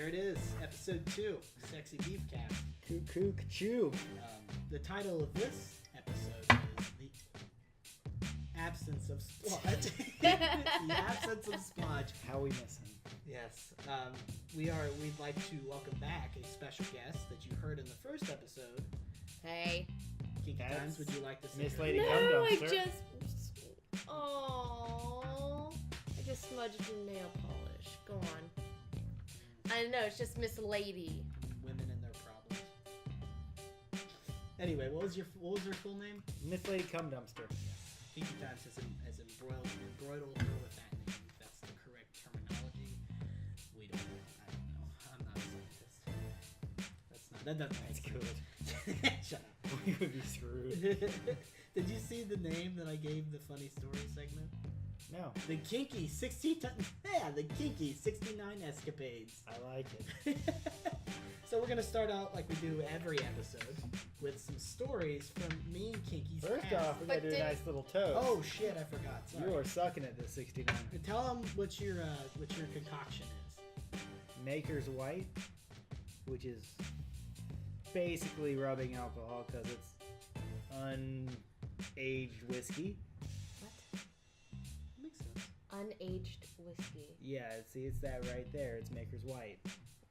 There it is, episode 2, Sexy Beef Cast. Cuckoo, chew. The title of this episode is The Absence of Sploge. The Absence of Sploge. How we miss him. Yes. We'd like to welcome back a special guest that you heard in the first episode. Hey. Kinkyz, would you like to say Miss her? Lady No, Cum I Dumpster. I just smudged your nail polish. Go on. I know, it's just Miss Lady. Women and their problems. Anyway, what was her full name? Miss Lady Cum Dumpster. Kinkyz has embroiled her with that name. That's the correct terminology. We don't know. I don't know. I'm not a scientist. That doesn't That's make good. sense. Shut up. We would be screwed. Did you see the name that I gave the funny story segment? No. The Kinky 69 escapades. I like it. So we're gonna start out like we do every episode with some stories from me and Kinky's First past. off, we gotta do a nice little toast. Oh shit, I forgot. Sorry. You are sucking at this 69. Tell them what your concoction is. Maker's White, which is basically rubbing alcohol because it's unaged whiskey. What? Makes sense. Unaged whiskey. Yeah, see, it's that right there. It's Maker's White.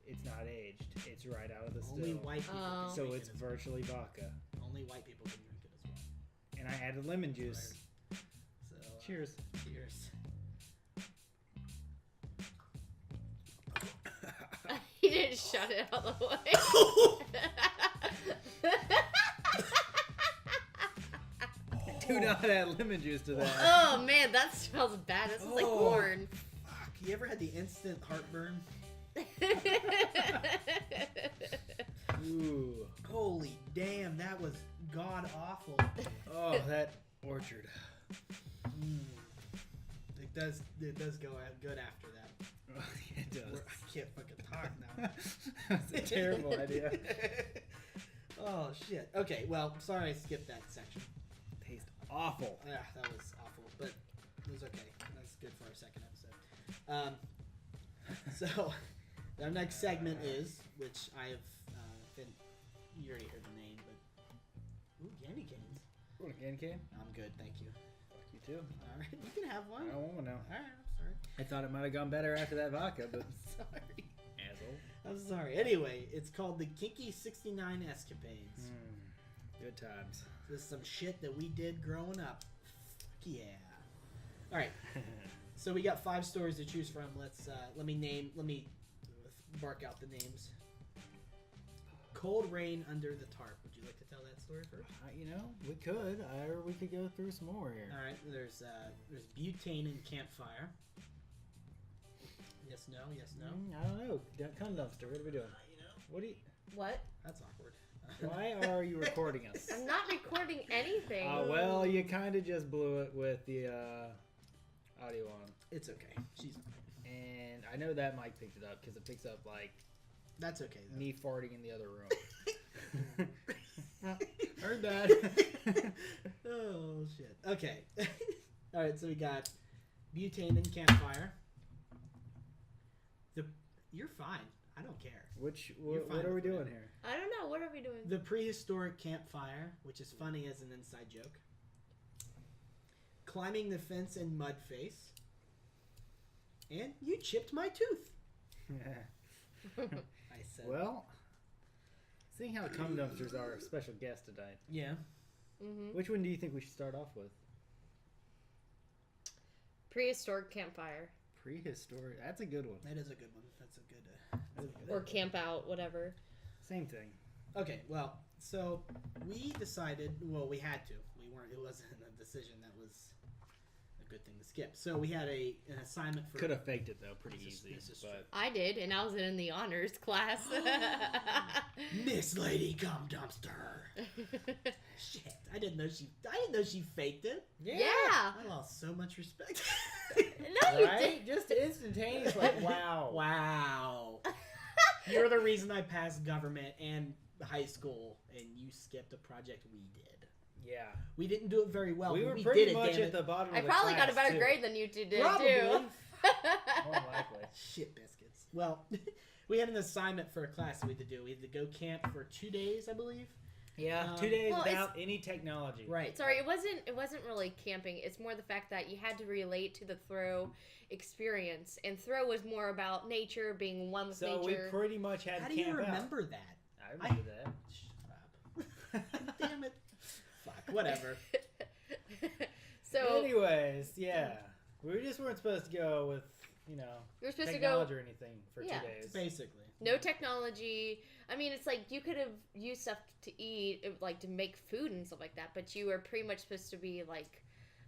It's not aged. It's right out of the Only still. white people can So drink it's it as well. virtually vodka. Only white people can drink it as well. And I added lemon juice. So Cheers. Cheers. He didn't shut it all the way. Do not add lemon juice to that. Oh man, that smells bad. This is like corn. Fuck. You ever had the instant heartburn? Ooh. Holy damn, that was god awful. Oh, that orchard. It does go out good after that. Oh, it does. I can't fucking talk now. That's a terrible idea. Oh shit. Okay, well, sorry I skipped that section. Tastes awful. Yeah, that was awful, but it was okay. That's good for our second episode. So our next segment is, which I have been. You already heard the name, but candy canes. Want a candy cane? I'm good, thank you. Fuck you too. All right, you can have one. I don't want to know. All right, I'm sorry. I thought it might have gone better after that vodka, but Sorry. asshole. I'm sorry. Anyway, it's called the Kinky 69 Escapades. Good times. This is some shit that we did growing up. Fuck yeah. All right. So we got 5 stories to choose from. Let me bark out the names. Cold Rain Under the Tarp. Would you like to tell that story first? We could. Or we could go through some more here. All right. There's butane and campfire. Yes, no, yes, no. I don't know. Cum dumpster. What are we doing? What do you? What? That's awkward. Why are you recording us? I'm not recording anything. Well, you kind of just blew it with the audio on. It's okay. She's fine. And I know that mic picked it up because it picks up like That's okay though. me farting in the other room. Heard that. Oh shit. Okay. All right. So we got butane and campfire. You're fine. I don't care. What are we doing here? I don't know. What are we doing? The prehistoric campfire, which is funny as an inside joke. Climbing the fence in Mudface. And you chipped my tooth. I said. Well, seeing how cum dumpsters are a special guest tonight, Yeah. Mm-hmm. which one do you think we should start off with? Prehistoric campfire. Prehistoric. That's a good one. That is a good one. That's a good. Or camp out, whatever. Same thing. Okay. Well, so we decided. Well, we had to. We weren't. It wasn't a decision that was a good thing to skip. So we had an assignment for. Could have faked it though, pretty This is- easy. this is But I did, and I was in the honors class. Miss Lady Cum Dumpster. Shit, I didn't know she faked it. Yeah. I lost so much respect. No, you right? Just instantaneous, like wow. Wow. You're the reason I passed government and high school, and you skipped a project we did. Yeah. We didn't do it very well. We but were we pretty did it, much damn at it. the bottom I of the probably got a class, better too. grade than you two did, Probably. too. More likely. Shit biscuits. Well, we had an assignment for a class we had to do. We had to go camp for 2 days, I believe. Yeah, 2 days well, without any technology. Right. Sorry, it wasn't really camping. It's more the fact that you had to relate to the throw experience, and throw was more about nature, being one with So nature. we pretty much had How to do you camp out. remember that? I remember that. Shut up. Damn it. Fuck, whatever. So anyways, yeah. We just weren't supposed to go with, you know, you're supposed technology or anything for Yeah. 2 days. Basically. no technology. I mean, it's like you could have used stuff to eat, like to make food and stuff like that, but you were pretty much supposed to be like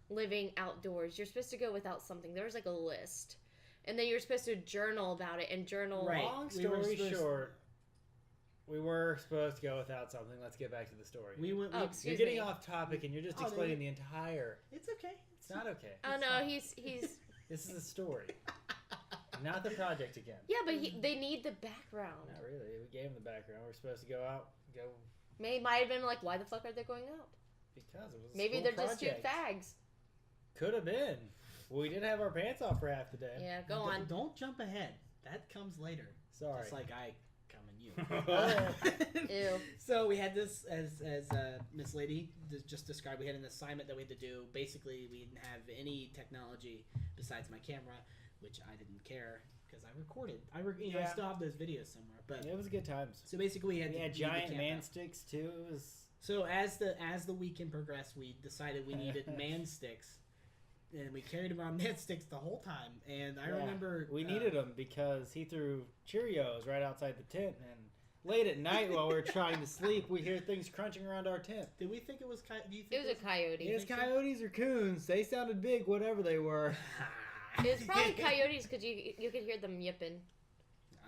living outdoors. You're supposed to go without something. There was like a list, and then you're supposed to journal about it and journal. Right. Long We were story supposed- short, we were supposed to go without something. Let's get back to the story. We went. Oh, we- excuse You're getting me. off topic, and you're just Oh, explaining the entire. it's okay. It's not okay. Oh It's no, fine. he's This is a story, not the project again. yeah, but they need the background. Not really. We gave him the background. We're supposed to go out, Might have been like, why the fuck are they going out? because it was. A Maybe school they're project. just two fags. Could have been. We did have our pants off for half the day. Yeah, go on. Don't jump ahead. That comes later. Sorry. Just like I come in you. Ew. So we had this, as Miss Lady just described, we had an assignment that we had to do. Basically, we didn't have any technology besides my camera, which I didn't care because I recorded. I Yeah. still have those videos somewhere. But It was good times. so basically, we had We had to giant camp man out. sticks too. It was. So as the weekend progressed, we decided we needed man sticks, and we carried around man sticks the whole time. And I Yeah, remember we needed them because he threw Cheerios right outside the tent, and late at night while we were trying to sleep, we hear things crunching around our tent. Did we think it was? Do you It think was a coyote. It was coyotes or coons. They sounded big, whatever they were. It was probably coyotes because you could hear them yipping.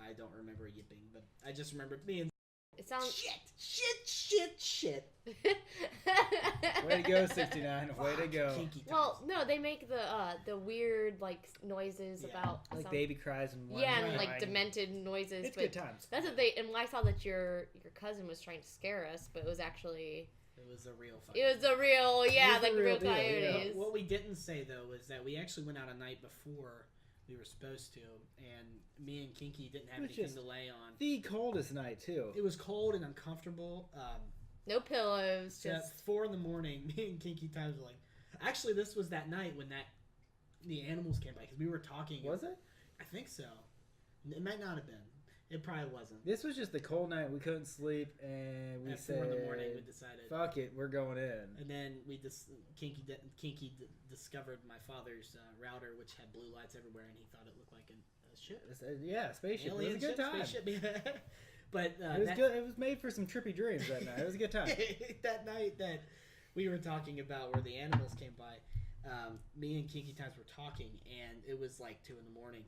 I don't remember yipping, but I just remember being It sounds. shit. Way to go, 69. Way to Fuck, go. Kinky times. Well, no, they make the weird like noises Yeah. about Like some- baby cries and one yeah, and Right. like demented noises. It's but good times. that's what they. And when I saw that your cousin was trying to scare us, but it was actually it was a real fucking. it was a real yeah, was like the real real deal, yeah. coyotes. What we didn't say though is that we actually went out a night before we were supposed to, and me and Kinky didn't have It was anything just to lay on. The coldest night, too. It was cold and uncomfortable. No pillows, So at just 4 a.m, me and Kinky times were like, actually, this was that night when the animals came by because we were talking. Was it? I think so. It might not have been. It probably wasn't. This was just the cold night. We couldn't sleep, and we At said, 4 a.m, we decided. fuck it, we're going in. And then we just Kinky discovered my father's router, which had blue lights everywhere, and he thought it looked like a ship. Yeah, spaceship. Alien It was a good ship, time. spaceship. But It was good. It was made for some trippy dreams that night. It was a good time. that night that we were talking about where the animals came by, me and Kinky Times were talking, and it was like 2 a.m,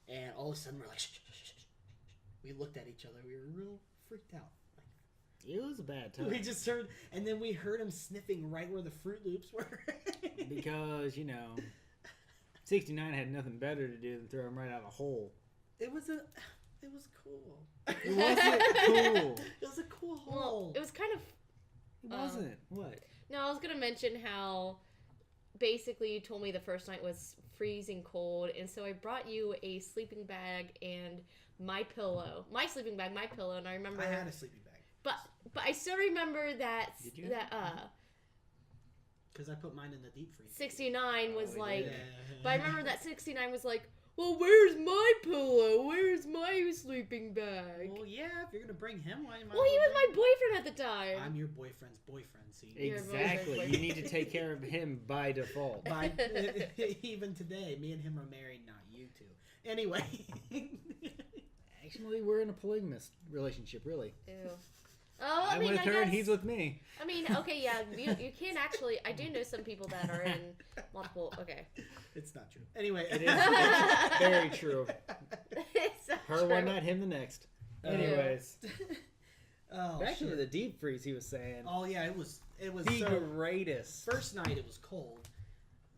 and all of a sudden we're like, shh, shh, shh, shh. We looked at each other. We were real freaked out. It was a bad time. We just heard, and then we heard him sniffing right where the Fruit Loops were. Because, 69 had nothing better to do than throw him right out of a hole. It was cool. It wasn't cool. It was a cool well, hole. it was kind of. It wasn't. What? No, I was gonna mention how basically you told me the first night was freezing cold, and so I brought you a sleeping bag and my sleeping bag, my pillow, and I remember. I had a sleeping bag. But I still remember that Did you? Because I put mine in the deep freeze. 69 was Oh, like. yeah. But I remember that 69 was like, well, where's my pillow? Where's my sleeping bag? Well, yeah, if you're gonna bring him, why am I? Well, he was my boyfriend at the time. I'm your boyfriend's boyfriend. See, You're Exactly. both- You need to take care of him by default. By, even today, me and him are married, not you two. Anyway, Actually, we're in a polygamous relationship, really. Ew. Oh, I I'm mean, with I her guess, and he's with me. I mean, okay, yeah, you can't actually. I do know some people that are in multiple. Okay. it's not true. Anyway, It is it's very true. It's not Her true. one night, him the next. Anyways, Oh, back to shit. the deep freeze he was saying. Oh yeah, it was The so. greatest. First night it was cold.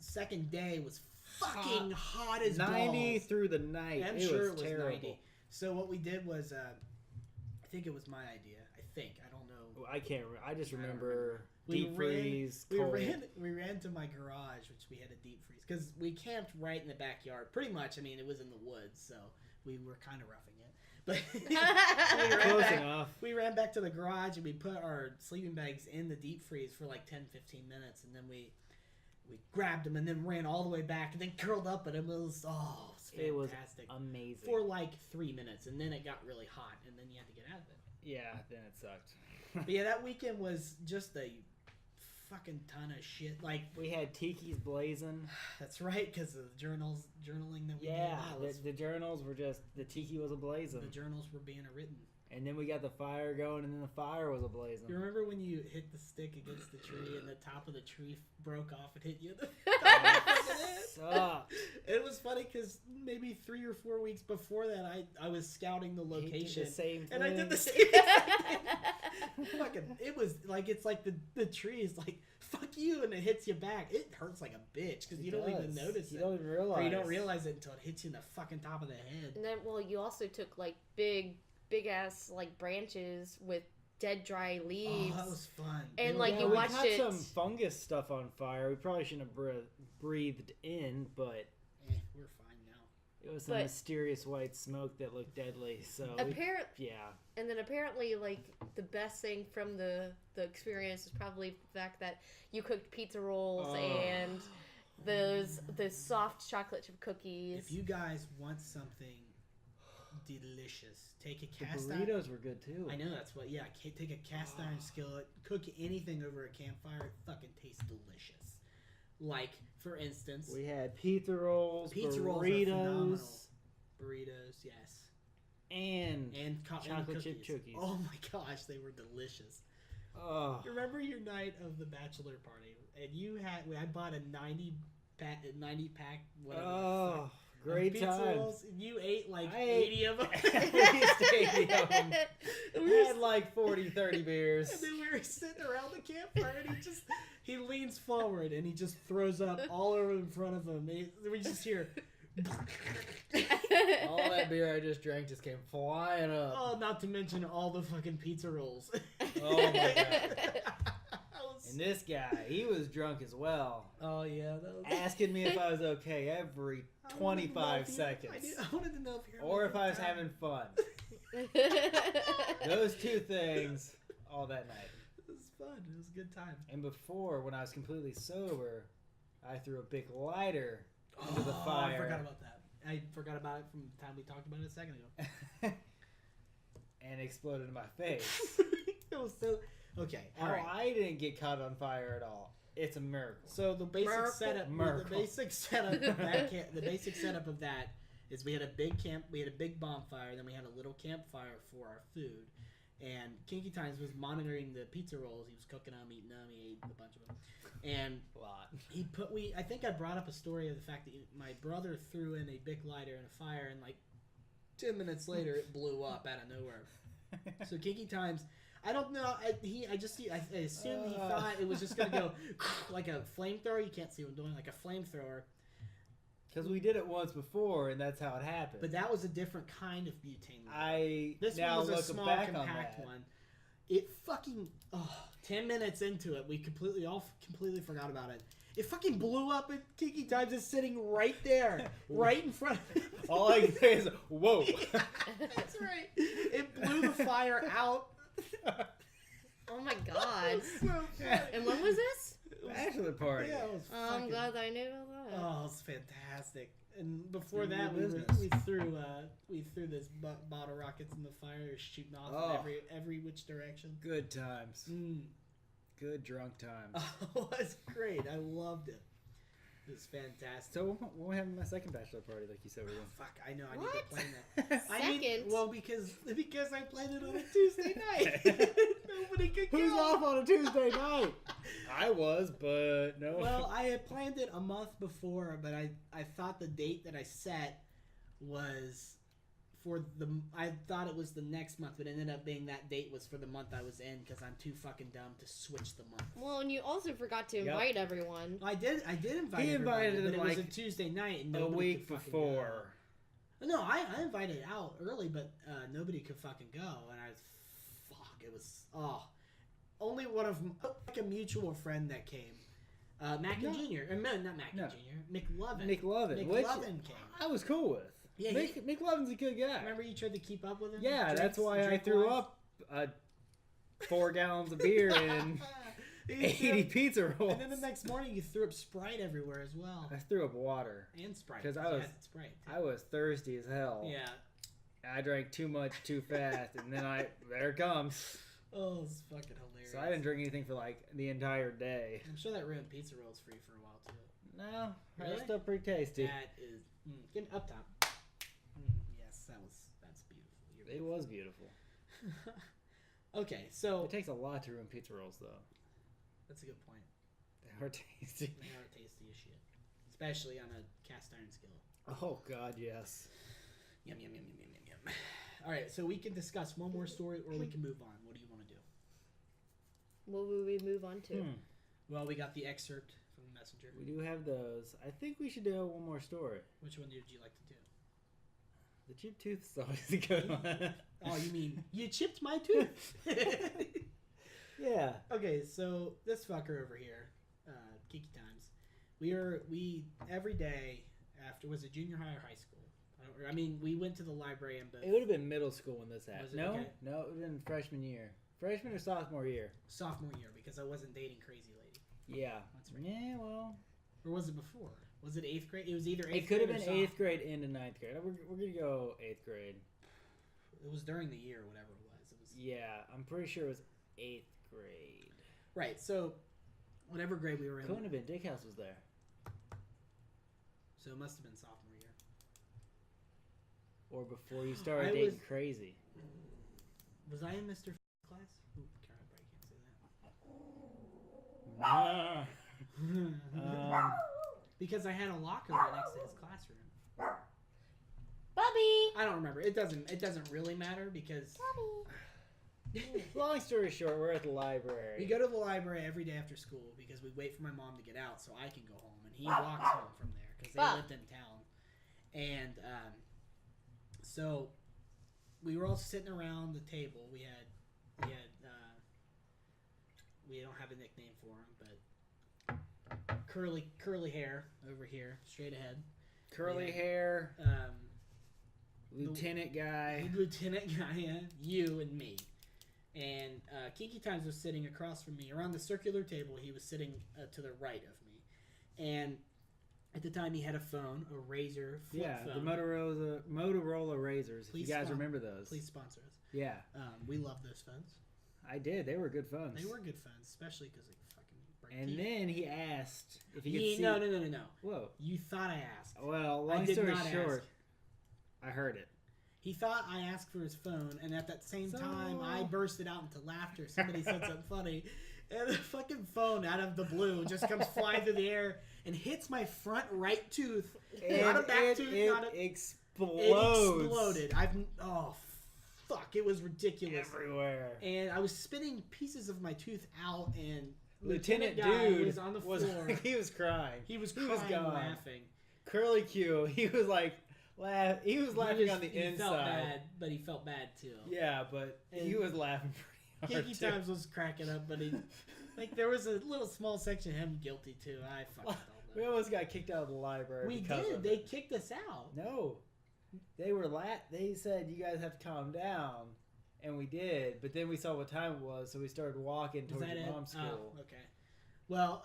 Second day was fucking hot as 90 balls. through the night. I'm it sure was it was terrible. 90. So what we did was, I think it was my idea. I don't know. I can't. I just I don't remember We deep freeze. We cold. ran to my garage, which we had a deep freeze because we camped right in the backyard. Pretty much. I mean, it was in the woods, so we were kind of roughing it. But Close enough. we ran back to the garage and we put our sleeping bags in the deep freeze for like 10-15 minutes, and then we grabbed them and then ran all the way back and then curled up and it was fantastic. It was amazing. For like 3 minutes, and then it got really hot and then you had to get out of it. Yeah, then it sucked. But yeah, that weekend was just a fucking ton of shit. Like, we had Tiki's blazing. that's right, because of the journaling that we Yeah, did. the journals were just, the Tiki was a-blazing. The journals were being written. And then we got the fire going, and then the fire was a-blazing. You remember when you hit the stick against the tree and the top of the tree broke off and hit you in the Sucked. It was funny because maybe 3 or 4 weeks before that, I was scouting the location. The same thing. And I did the same thing. Fucking, it was like, it's like the tree is like, fuck you, and it hits you back. It hurts like a bitch because you don't even notice it. You don't even realize. Or you don't realize it until it hits you in the fucking top of the head. And then, well, you also took like big ass like branches with dead dry leaves. Oh, that was fun. And They like were- you we watched had it. some fungus stuff on fire. We probably shouldn't have breathed in, but we're fine now. it was some mysterious white smoke that looked deadly. So yeah. And then apparently, like, the best thing from the experience is probably the fact that you cooked pizza rolls and those soft chocolate chip cookies. If you guys want something delicious, take a cast The iron. burritos were good too. I know, that's what. Yeah, take a cast iron skillet, cook anything over a campfire. It fucking tastes delicious. Like, for instance, We had pizza rolls, pizza rolls are burritos, phenomenal. Burritos, yes, and chocolate chip cookies. Oh my gosh, they were delicious. oh, Remember your night of the bachelor party, and I bought a 90 pack, whatever. oh, great pizza time. rolls. You ate like I ate 80 of them. at least 80 of them. And We we were had like 40, 30 beers. And then we were sitting around the campfire, and he leans forward and he just throws up all over in front of him. And we just hear, All that beer I just drank just came flying up. oh, not to mention all the fucking pizza rolls. Oh my god. And this guy, he was drunk as well. Oh yeah, that was. Asking me if I was okay every 25 seconds. I wanted to know if you're. Or if I was having fun. Those two things all that night. It was fun. It was a good time. And before, when I was completely sober, I threw a big lighter into the fire. I forgot about that. I forgot about it from the time we talked about it a second ago. And exploded in my face. It was so. Okay, How all right. I didn't get caught on fire at all. It's a miracle. So the basic Miracle. setup, Miracle. the basic setup of that is we had a big bonfire, then we had a little campfire for our food, and Kinky Times was monitoring the pizza rolls. He was cooking them, eating them. He ate a bunch of them, and A lot. I think I brought up a story of the fact that my brother threw in a big lighter in a fire, and like 10 minutes later it blew up out of nowhere. So Kinky Times. I don't know. I assumed he thought it was just gonna go like a flamethrower. You can't see what I'm doing, like a flamethrower. Because we did it once before, and that's how it happened. But that was a different kind of butane. This This one was a look small, back compact on that. one. It fucking 10 minutes into it, we completely forgot about it. It fucking blew up, and Kinky Times is sitting right there, right in front of him. All I can say is, whoa. That's right. It blew the fire out. Oh my god. So funny. And when was this? Bachelor party. Yeah, it was I'm fucking- glad I knew that. Oh, it was fantastic. And before None of that, your we business. threw this bottle rockets in the fire, shooting off Oh. in every which direction. Good times. Mm. Good drunk times. Oh, it was great. I loved it. It was fantastic. So when we having my second bachelor party, like you said we were. Fuck, I know. I need What? to plan that. I mean, Second? well, because I planned it on a Tuesday night. Nobody could go. Who's off on a Tuesday night? I was, but no. Well, I had planned it a month before, but I thought the date that I set was I thought it was the next month, but it ended up being that date was for the month I was in because I'm too fucking dumb to switch the month. Well, and you also forgot to Yep. invite everyone. I did invite He everybody, invited but them, it was a like, Tuesday night and a nobody week could fucking before. go. No, I invited out early, but nobody could fucking go, and it was only one of like a mutual friend that came, Mackin Jr. Or no, not Mackin No. Jr. McLovin. McLovin, McLovin came. I was cool with. Yeah, McLovin's a good guy. remember you tried to keep up with him? Yeah, that's why I threw up 4 gallons of beer and 80 pizza rolls. And then the next morning you threw up Sprite everywhere as well. I threw up water. And Sprite. Because you had Sprite too. I was thirsty as hell. Yeah. I drank too much too fast, and then there it comes. Oh, it's fucking hilarious. So I didn't drink anything for like the entire day. I'm sure that ruined pizza rolls for you for a while too. No, Really? they're still pretty tasty. That is, get up top. Yes, that's beautiful. It was beautiful. Okay, so It takes a lot to ruin pizza rolls, though. that's a good point. They are tasty. They are tasty as shit, especially on a cast iron skillet. Oh God, yes. Yum yum yum yum yum yum yum. All right, so we can discuss one more story, or we can move on. What do you want to do? What would we move on to? Well, we got the excerpt from the messenger. We do have those. I think we should do one more story. Which one did you like to do? The chipped tooth is always a good one. Oh, you mean you chipped my tooth? Yeah. Okay, so this fucker over here, Kinky Times, we every day after, was it junior high or high school? I mean, we went to the library and It would have been middle school when this happened. Was it? No, Okay. no, it would have been freshman year. Freshman or sophomore year. sophomore year because I wasn't dating crazy lady. Yeah. That's right. Yeah, well. Or was it before? Was it 8th grade? It was either 8th It could have grade been or 8th grade into 9th grade. We're going to go 8th grade. It was during the year, whatever it was. Yeah, I'm pretty sure it was 8th grade. Right, so whatever grade we were in. Couldn't have been. Dick House was there. So it must have been sophomore year. Or before you started I dating was- crazy. Was I in Mr. class? Ooh, I probably can't say that. Because I had a locker right next to his classroom. Bubby! I don't remember. It doesn't really matter because Long story short, we're at the library. we go to the library every day after school because we wait for my mom to get out so I can go home, and he walks home from there because they lived in town. And so we were all sitting around the table. We don't have a nickname for him, but curly hair over here, straight ahead. Curly hair, lieutenant guy. Lieutenant guy, yeah, you and me. And Kinky Times was sitting across from me. Around the circular table, he was sitting to the right of me. And at the time, he had a phone, a Razor flip phone. The Motorola Razors. If you guys remember those. Please sponsor us. Yeah. We love those phones. I did. They were good phones. They were good phones, especially because they fucking break And teeth. then he asked if he could see. No. Whoa. You thought I asked. Well, I long did story not short, ask. I heard it. He thought I asked for his phone, and at that same time, I bursted out into laughter. Somebody said something funny, and the fucking phone, out of the blue, just comes flying through the air and hits my front right tooth. Not a back tooth. It explodes. It exploded. Fuck! It was ridiculous. Everywhere. And I was spitting pieces of my tooth out, and Lieutenant guy Dude was on the floor. He was crying. He was gone. laughing. Curly Q. He was like. He was laughing on the he inside. Felt bad, but he felt bad too. Yeah, but he was laughing pretty hard Kinky too. Times was cracking up, but there was a little small section of him guilty too. I fucking don't We know. almost got kicked out of the library. We because did. of They it. kicked us out. No, they were They said you guys have to calm down, and we did. But then we saw what time it was, so we started walking Was towards that your it? mom's school. Oh, okay. Well,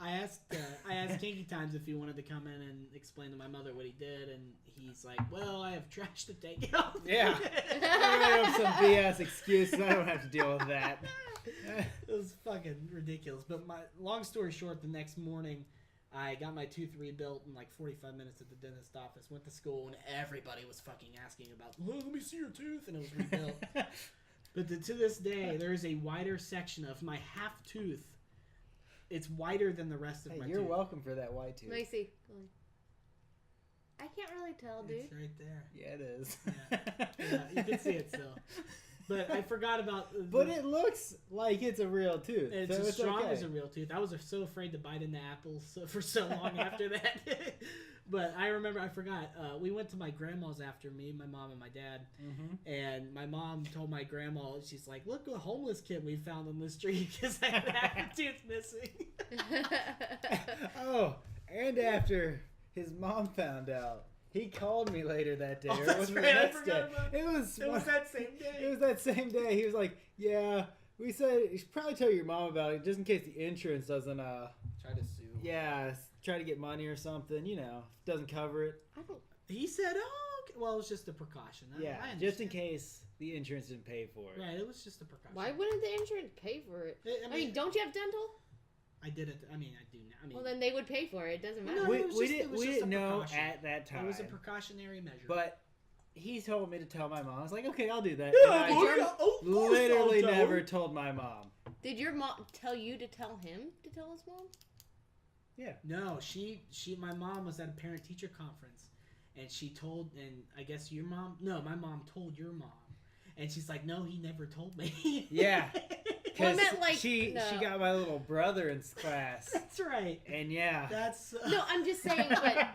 I asked Kinky Times if he wanted to come in and explain to my mother what he did, and he's like, "Well, I have trash to take out." Yeah. I made up some BS excuses. I don't have to deal with that. It was fucking ridiculous. But long story short, the next morning, I got my tooth rebuilt in like 45 minutes at the dentist office. Went to school, and everybody was fucking asking about, "Well, let me see your tooth," and it was rebuilt. But to this day, there is a wider section of my half tooth. It's wider than the rest of my You're tooth. welcome for that white tooth. Let me see. I can't really tell, dude. It's right there. Yeah, it is. Yeah, you can see it still. But I forgot about. But it looks like it's a real tooth. It's so as strong okay. as a real tooth. I was so afraid to bite into apples for so long after that. But I remember, I forgot. We went to my grandma's after me, my mom and my dad. Mm-hmm. And my mom told my grandma, she's like, "Look, a homeless kid we found on the street because I had half a tooth missing." Oh, and after his mom found out, He called me later that day. Oh, Or it that's was the right, I next forgot day. about that. It was that same day. It was that same day. He was like, "Yeah, we said you should probably tell your mom about it, just in case the insurance doesn't Try to sue. yeah, try to get money or something. Doesn't cover it. I don't. He said, "Oh, okay. Well, it was just a precaution." I Just in understand. case the insurance didn't pay for it. Right, it was just a precaution. Why wouldn't the insurance pay for it? I mean, don't you have dental? I did it. I mean, I do now. I mean, Well, then they would pay for it. It doesn't matter. No, We, it was we just- it was didn't just a know precaution. at that time. it was a precautionary measure. But he told me to tell my mom. I was like, okay, I'll do that. yeah, And boy, I of course literally I'll tell never him. told my mom. Did your mom tell you to tell him to tell his mom? Yeah. No, my mom was at a parent-teacher conference, and she told, and I guess your mom. No, my mom told your mom, and she's like, "No, he never told me." Yeah. Well, I Because meant, like, she no. got my little brother in class. That's right. And yeah, That's No, I'm just saying, but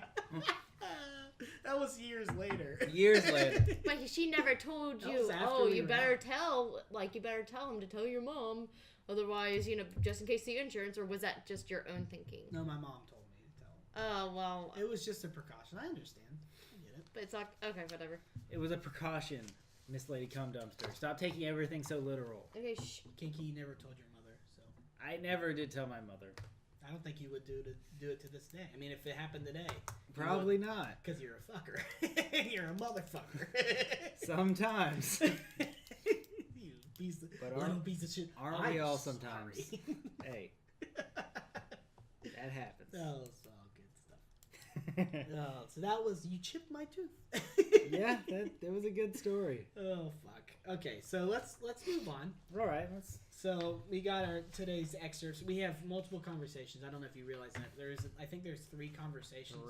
that was years later. years later. but she never told That you. was after Oh, we you were better out. you better tell him to tell your mom, otherwise, just in case the insurance. Or was that just your own thinking? No, my mom told me to tell him. Oh well, It was just a precaution. I understand. I get it. but it's not okay. Whatever. It was a precaution, Miss Lady Cum Dumpster. Stop taking everything so literal. Okay, shh. Kinky, you never told your mother, so I never did tell my mother. I don't think you would do it to this day. I mean, if it happened today, Probably not. because you're a fucker. You're a motherfucker. Sometimes. You piece of, But little aren't- piece of shit. aren't I'm we all sorry. sometimes? Hey, that happens. Oh, it's all good stuff. Oh, so that was you chipped my tooth. Yeah, that was a good story. Oh fuck. Okay, so let's move on. All right, let's. So we got our today's excerpts. We have multiple conversations. I don't know if you realize that I think there's three conversations.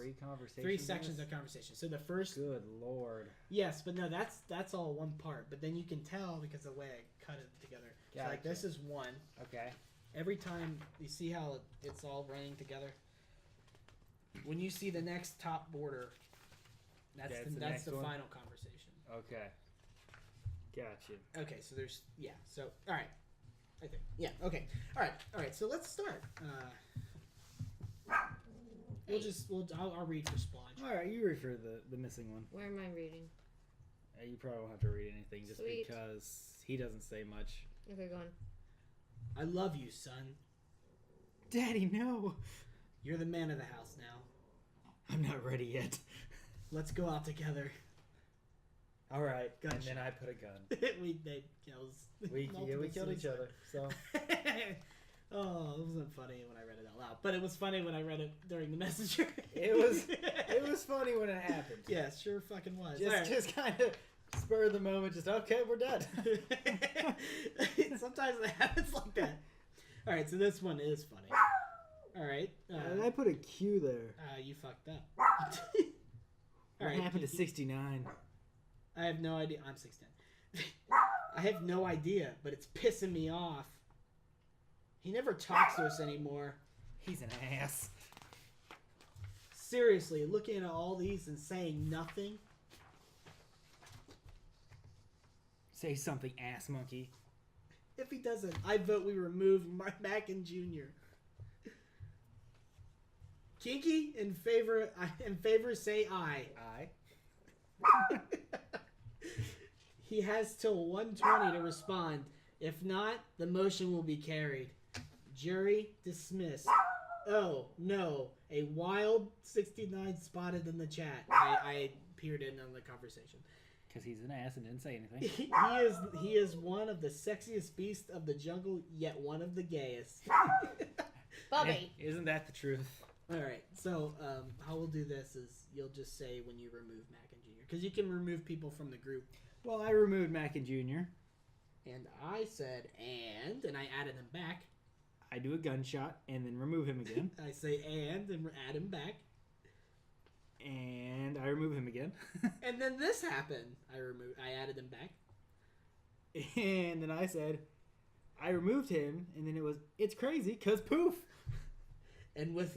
Three sections of conversation. So the first. Good lord. Yes, but no, that's all one part. But then you can tell because of the way I cut it together. So like Gotcha. this is one. Okay. Every time you see how it's all running together. When you see the next top border, that's That's the the next one? final conversation. Okay. Gotcha. Okay, so there's So all right, I think Okay, all right. So let's start. I'll read for Sploge. All right, you read for the missing one. Where am I reading? You probably won't have to read anything just Sweet. because he doesn't say much. Okay, go on. I love you, son. Daddy, no. You're the man of the house now. I'm not ready yet. Let's go out together. All right. And Gunshot. then I put a gun. They kills. We killed each other. So Oh, it wasn't funny when I read it out loud, but it was funny when I read it during the messenger. it was funny when it happened. Yeah, it sure fucking was. Just kind of spur of the moment. Just okay, we're done. Sometimes it happens like that. All right, so this one is funny. All right, And I put a Q there. you fucked up. What happened to 69? I have no idea. I'm 6'10". I have no idea, but it's pissing me off. He never talks to us anymore. He's an ass. Seriously, looking at all these and saying nothing. Say something, ass monkey. If he doesn't, I vote we remove Mackin Jr. Kinky in favor. Say aye. I. He has till 1:20 to respond. If not, the motion will be carried. Jury dismissed. Oh no, a wild 69 spotted in the chat. I peered in on the conversation. Because he's an ass and didn't say anything. He is one of the sexiest beasts of the jungle, yet one of the gayest. Bobby. Hey, isn't that the truth? All right, so how we'll do this is you'll just say when you remove Mackin Jr. because you can remove people from the group. Well, I removed Mackin Jr. And I said and I added him back. I do a gunshot and then remove him again. I say and add him back. And I remove him again. And then this happened. I added him back. And then I said, I removed him, and then it's crazy, cause poof. And with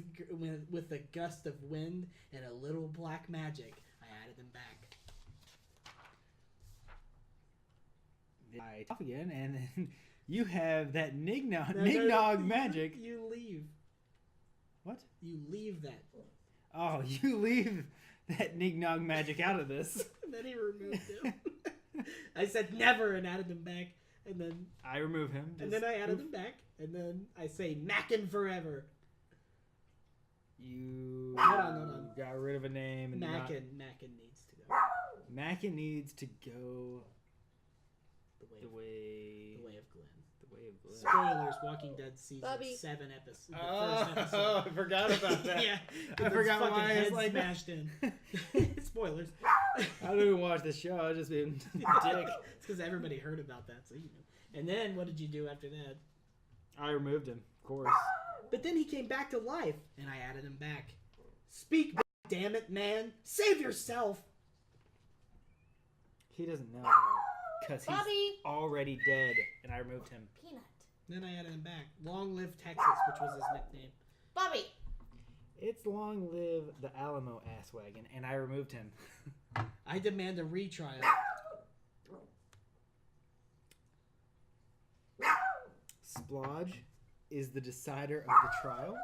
a gust of wind and a little black magic, I added him back. I talk again, and then you have that No, Nignog magic. You leave. What? You leave that. Oh, you leave that nig-nog magic out of this. And then he removed him. I said never and added him back. And then I remove him. and then I added him back. And then I say Mackin forever. You Hold on. got rid of a name. And Mackin needs to go. Mackin needs to go The way of Glenn. The way of Glenn. Spoilers, Walking Dead season Bobby. 7 episode. Oh, The first episode. I forgot about that. Yeah. I forgot fucking why I was head like smashed in. Spoilers. I don't even watch the show. I just been dick. It's because everybody heard about that, so you know. And then what did you do after that? I removed him, of course. But then he came back to life, and I added him back. Speak, damn it, man! Save yourself! He doesn't know because he's Bobby. already dead, and I removed him. Peanut. Then I added him back. Long live Texas, which was his nickname. Bobby. It's long live the Alamo ass wagon, and I removed him. I demand a retrial. Sploge is the decider of the trial.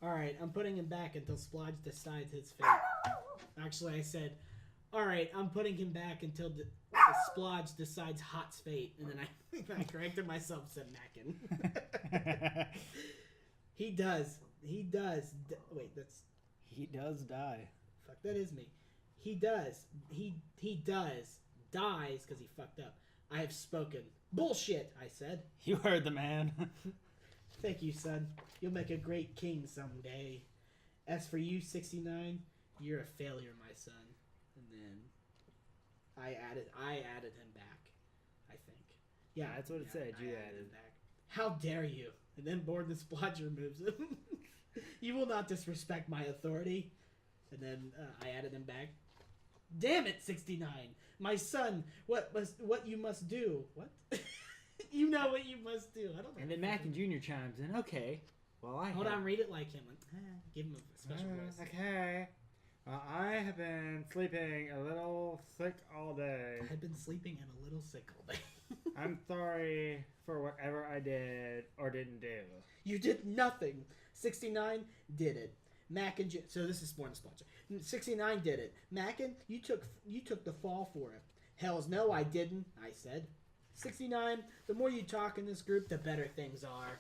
Alright, I'm putting him back until Sploge decides his fate. Actually, I said, alright, I'm putting him back until Sploge decides Hot's fate. And then I corrected myself, said Mackin. He does. Wait, that's... He does die. Fuck, that is me. He does. He does. Dies because he fucked up. I have spoken. Bullshit, I said. You heard the man. Thank you, son. You'll make a great king someday. As for you, 69, you're a failure, my son. And then I added him back, I think. Yeah, That's what it said. You I added him back. How dare you? And then Board the Splodge removes him. You will not disrespect my authority. And then I added him back. Damn it, 69. My son, what you must do. What? You know what you must do. I don't know. And then Mackin Jr. chimes in. Okay. Well, Hold on, read it like him. Give him a special voice. Okay. I have been sleeping a little sick all day. I've been sleeping and a little sick all day. I'm sorry for whatever I did or didn't do. You did nothing. 69 did it. Mackin, so this is Sporting Sponsor. 69 did it. Mackin, you took the fall for it. Hells no, I didn't. I said. 69. The more you talk in this group, the better things are.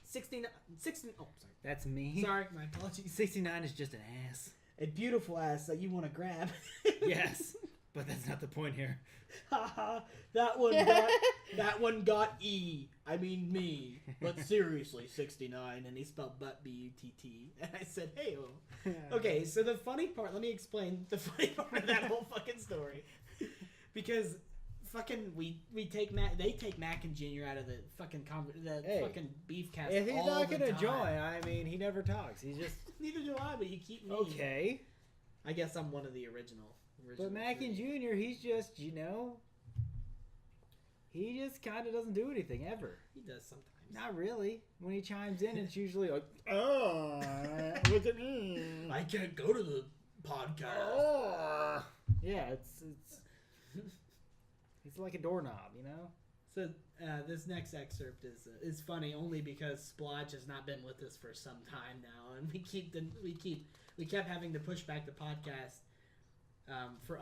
69. Oh, sorry. That's me. Sorry, my apologies. 69 is just an ass. A beautiful ass that you want to grab. Yes, but that's not the point here. Haha, that one got E. I mean me. But seriously, 69, and he spelled butt B-U-T-T. And I said, hey-oh. Okay, so the funny part, let me explain the funny part of that whole fucking story. Because fucking they take Mackin Jr. out of the fucking fucking beef cast. If he's all not the gonna time. join, I mean, he never talks. He's just Neither do I, but you keep me. okay. I guess I'm one of the original. But Mackin Jr., he's just, he just kind of doesn't do anything ever. He does sometimes. Not really. When he chimes in, it's usually like, oh, what's it mean? I can't go to the podcast. Oh. Yeah, it's he's like a doorknob, you know? So this next excerpt is funny only because Sploge has not been with us for some time now, and we kept having to push back the podcast for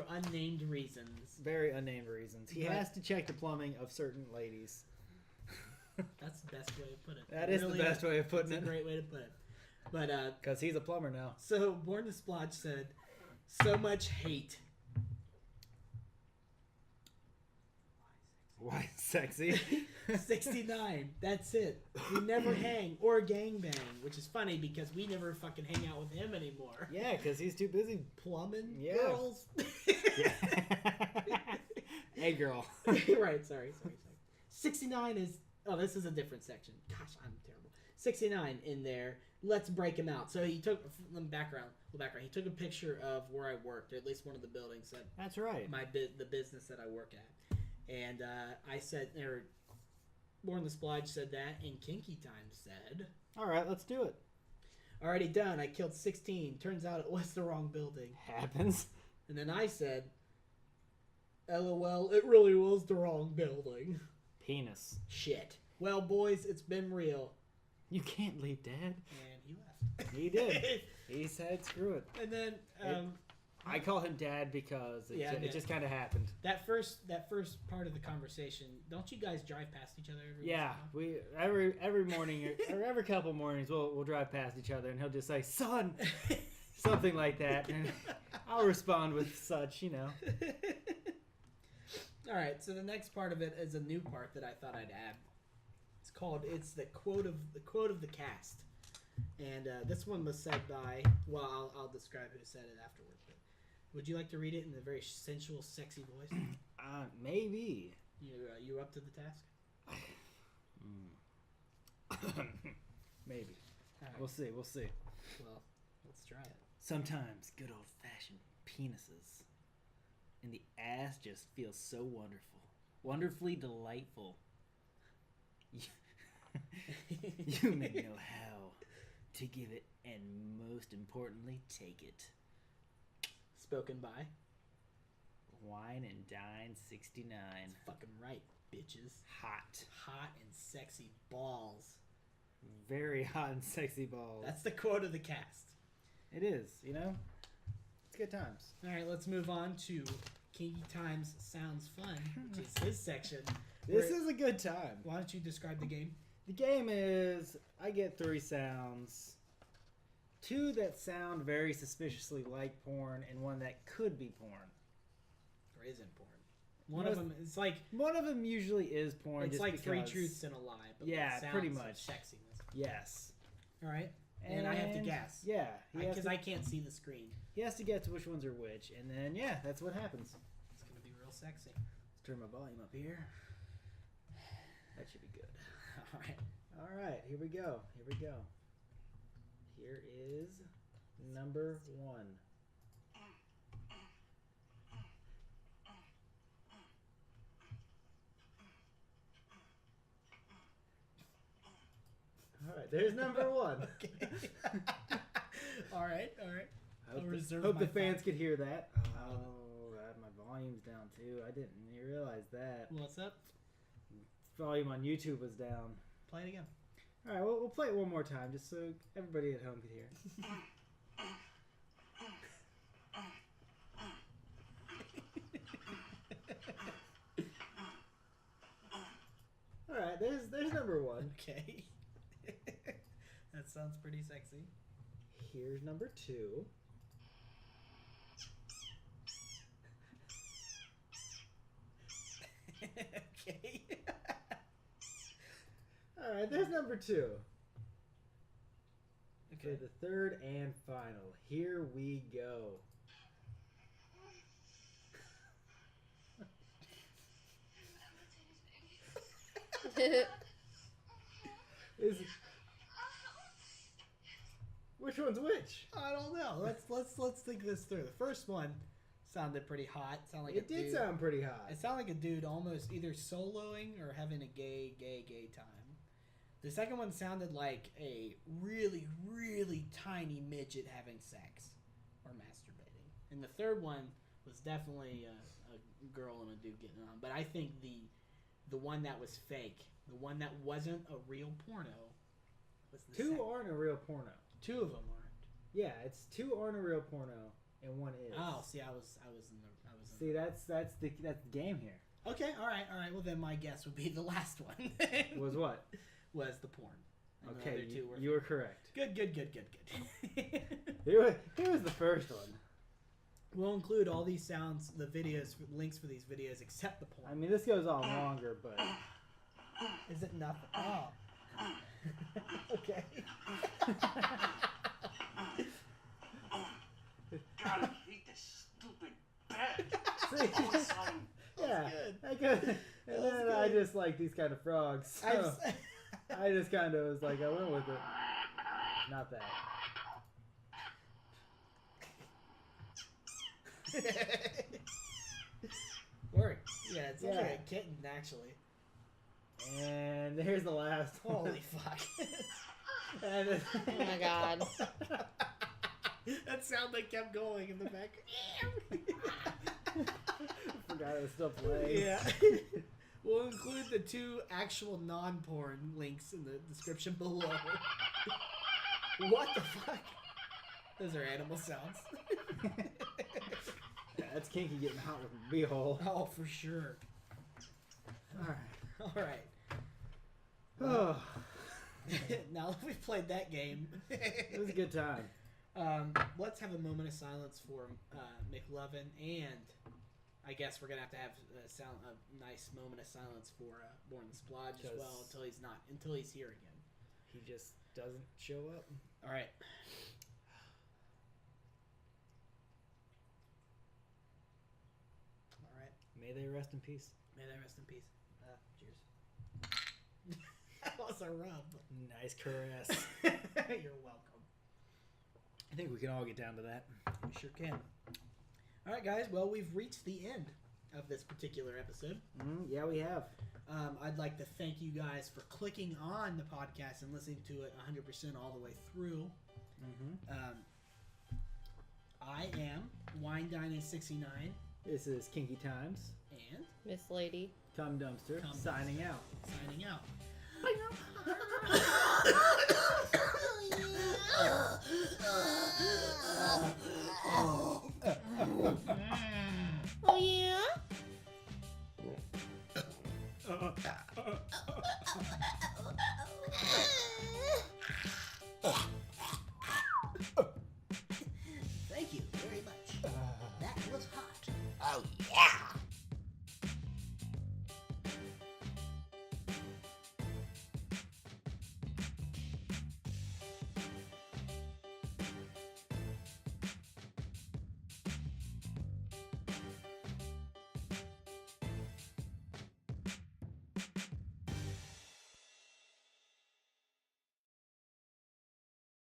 unnamed reasons. Very unnamed reasons. He has to check the plumbing of certain ladies. That's the best way to put it. That is the best way of putting It's it. a great way to put it. But Because he's a plumber now. so Born to Sploge said, "So much hate." Why sexy? 69. That's it. We never hang or gangbang, which is funny because we never fucking hang out with him anymore. Yeah, because he's too busy. Plumbing Yeah. girls. Yeah. Hey, girl. Right. Sorry. 69 is. Oh, this is a different section. Gosh, I'm terrible. 69 in there. Let's break him out. So he took background. He took a picture of where I worked, or at least one of the buildings that That's right. the business that I work at. And I said, or Born the Splodge said that, and Kinky Time said, All right, let's do it. already done. I killed 16. Turns out it was the wrong building. Happens. And then I said, LOL, it really was the wrong building. Penis. Shit. Well, boys, it's been real. You can't leave Dad. And he left. He did. He said, "Screw it." And then I call him Dad because it just kind of happened. that first part of the conversation. Don't you guys drive past each other? Yeah, we every morning or every couple mornings we'll drive past each other, and he'll just say, "Son," something like that, and I'll respond with such, All right, so the next part of it is a new part that I thought I'd add. It's the quote of the cast, and this one was said by. Well, I'll describe who said it afterward. But would you like to read it in a very sensual, sexy voice? Maybe. You up to the task? Maybe. All right. We'll see. Well, let's try it. Sometimes good old-fashioned penises in the ass just feels so wonderful. Wonderfully delightful. You may know how to give it and most importantly take it. Spoken by Wine and Dine 69. That's fucking right, bitches. Hot And sexy balls. Very hot and sexy balls. That's the quote of the cast. It is, It's good times. All right, let's move on to Kinky Times Sounds Fun, which is his section. This is a good time. Why don't you describe the game? The game is, I get 3 sounds. 2 that sound very suspiciously like porn, and 1 that could be porn. Or isn't porn? One of them is like... One of them usually is porn. It's just like because, 3 truths and a lie. But yeah, with pretty sounds much. of sexiness. Yes. All right. And I have to guess. Yeah. Because I can't see the screen. He has to guess which ones are which. And then, that's what happens. It's going to be real sexy. Let's turn my volume up here. That should be good. All right. All right. Here we go. Here is number 1. All right, there's number 1. Okay. All right. Hope the fans could hear that. Oh, my volume's down too. I didn't realize that. What's up? Volume on YouTube was down. Play it again. All right, we'll play it one more time just so everybody at home could hear. All right, there's number 1. Okay. That sounds pretty sexy. Here's number 2. Okay. All right, there's number 2. Okay. For the third and final. Here we go. Which one's which? I don't know. Let's think this through. The first one sounded pretty hot. It did sound pretty hot. It sounded like a dude almost either soloing or having a gay time. The second one sounded like a really, really tiny midget having sex or masturbating. And the third one was definitely a girl and a dude getting on. But I think the one that was fake, the one that wasn't a real porno, was the Two second. aren't a real porno. 2 of them aren't. Yeah, it's 2 aren't a real porno and 1 is. Oh, see, I was in the. See, that's the game here. Okay, all right. Well, then my guess would be the last one. Was what? Was the porn. And the Okay, other 2 were you were correct. Good. Here was the first one. We'll include all these sounds, the videos, links for these videos, except the porn. I mean, this goes on longer, but Is it nothing? Oh. Okay. God, I hate this stupid bed. see, yeah, good. And then I just like these kind of frogs. So I just kind of was like, I went with it. Not that. Worked. Yeah, it sounds Yeah. like a kitten, actually. And here's the last one. Holy fuck. And it, Oh my god. That sound that kept going in the back. forgot it was still playing. Yeah. We'll include the 2 actual non-porn links in the description below. What the fuck? Those are animal sounds. Yeah, that's Kinky getting hot with a beehole. Oh, for sure. Alright. All right. Oh, Now that we've played that game, it was a good time. let's have a moment of silence for McLovin, and I guess we're gonna have a nice moment of silence for Born the Sploge as well until he's here again. He just doesn't show up. All right. All right. May they rest in peace. May they rest in peace. Cheers. That was a rub. Nice caress. You're welcome. I think we can all get down to that. We sure can. All right, guys. Well, we've reached the end of this particular episode. Yeah, we have. I'd like to thank you guys for clicking on the podcast and listening to it 100% all the way through. I am Wine Dining 69. This is Kinky Times. And Miss Lady. Tom Dumpster. Signing out. Signing out.